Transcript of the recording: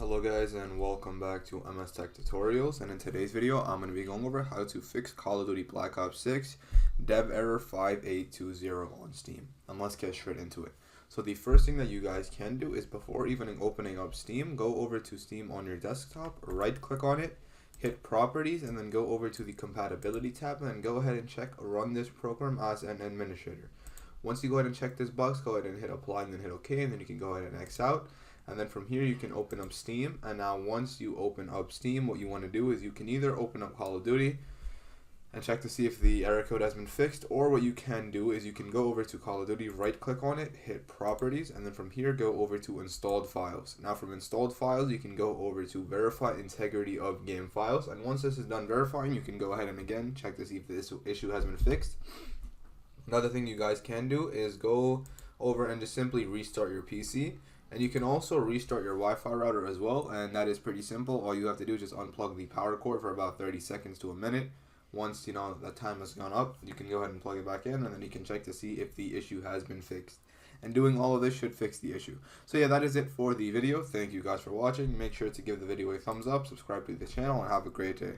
Hello guys and welcome back to MS Tech Tutorials, and in today's video I'm going to be going over how to fix Call of Duty Black Ops 6 dev error 5820 on Steam. And let's get straight into it. So the first thing that you guys can do is, before even opening up Steam, go over to Steam on your desktop, right click on it, hit properties, and then go over to the compatibility tab and go ahead and check run this program as an administrator. Once you go ahead and check this box, go ahead and hit apply and then hit OK, and then you can go ahead and X out. And then from here you can open up Steam, and now once you open up Steam, what you want to do is you can either open up Call of Duty and check to see if the error code has been fixed, or what you can do is you can go over to Call of Duty, right click on it, hit properties, and then from here go over to installed files. Now from installed files you can go over to verify integrity of game files, and once this is done verifying, you can go ahead and again check to see if this issue has been fixed. Another thing you guys can do is go over and just simply restart your PC. And you can also restart your Wi-Fi router as well, and that is pretty simple. All you have to do is just unplug the power cord for about 30 seconds to a minute. Once that time has gone up, you can go ahead and plug it back in, and then you can check to see if the issue has been fixed. And doing all of this should fix the issue. So yeah, that is it for the video. Thank you guys for watching. Make sure to give the video a thumbs up, subscribe to the channel, and have a great day.